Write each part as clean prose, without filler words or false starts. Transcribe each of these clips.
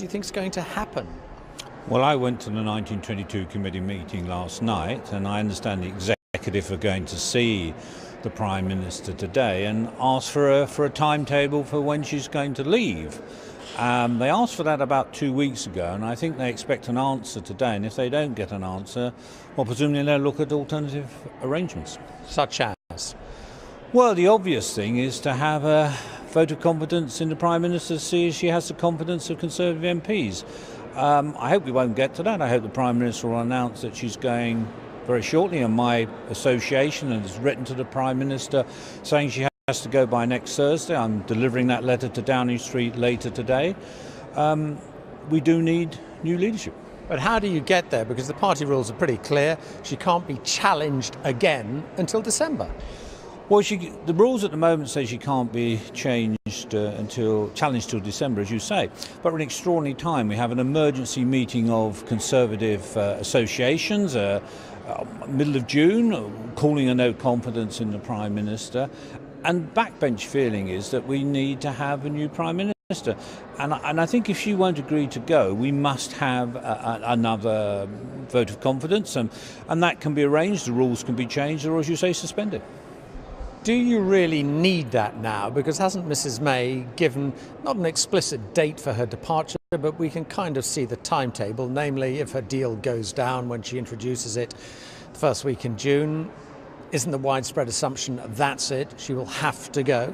do you think is going to happen? Well, I went to the 1922 committee meeting last night, and I understand the executive are going to see the Prime Minister today and ask for a timetable for when she's going to leave. They asked for that about 2 weeks ago, and I think they expect an answer today. And if they don't get an answer, well, presumably they'll look at alternative arrangements. Such as? Well, the obvious thing is to have a vote of confidence in the Prime Minister to see if she has the confidence of Conservative MPs. I hope we won't get to that. I hope the Prime Minister will announce that she's going very shortly, and my association has written to the Prime Minister saying she has to go by next Thursday. I'm delivering that letter to Downing Street later today. We do need new leadership. But how do you get there? Because the party rules are pretty clear. She can't be challenged again until December. Well, the rules at the moment say she can't be challenged till December, as you say. But at an extraordinary time, we have an emergency meeting of Conservative associations, middle of June, calling a no confidence in the Prime Minister. And backbench feeling is that we need to have a new Prime Minister. And I think if she won't agree to go, we must have another vote of confidence. And that can be arranged, the rules can be changed, or, as you say, suspended. Do you really need that now? Because hasn't Mrs May given not an explicit date for her departure, but we can kind of see the timetable, namely if her deal goes down when she introduces it the first week in June. Isn't the widespread assumption that's it? She will have to go?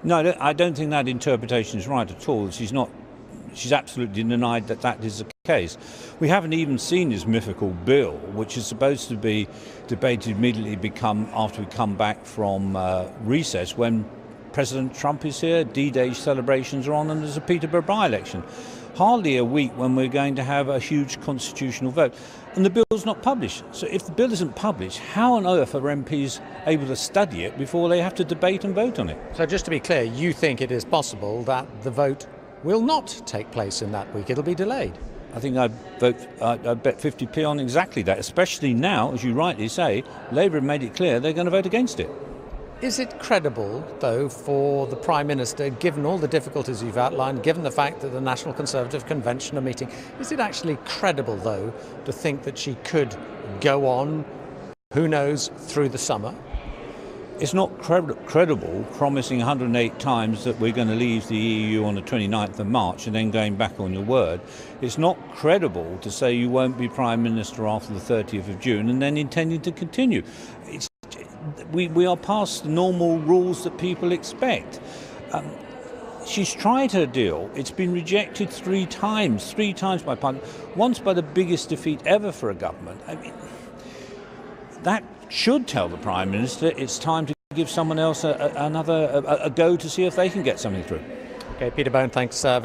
No, I don't think that interpretation is right at all. She's absolutely denied that is the case. We haven't even seen this mythical bill, which is supposed to be debated immediately after we come back from recess, when President Trump is here, D-Day celebrations are on, and there's a Peterborough by-election. Hardly a week when we're going to have a huge constitutional vote. And the bill's not published. So if the bill isn't published, how on earth are MPs able to study it before they have to debate and vote on it? So just to be clear, you think it is possible that the vote will not take place in that week? It'll be delayed? I think I'd bet 50p on exactly that, especially now, as you rightly say, Labour have made it clear they're going to vote against it. Is it credible, though, for the Prime Minister, given all the difficulties you've outlined, given the fact that the National Conservative Convention are meeting, is it actually credible, though, to think that she could go on, who knows, through the summer? It's not credible promising 108 times that we're going to leave the EU on the 29th of March and then going back on your word. It's not credible to say you won't be Prime Minister after the 30th of June and then intending to continue. We are past the normal rules that people expect. She's tried her deal. It's been rejected three times by Parliament, once by the biggest defeat ever for a government. I mean, that should tell the Prime Minister it's time to give someone else another go to see if they can get something through. Okay, Peter Bone, thanks very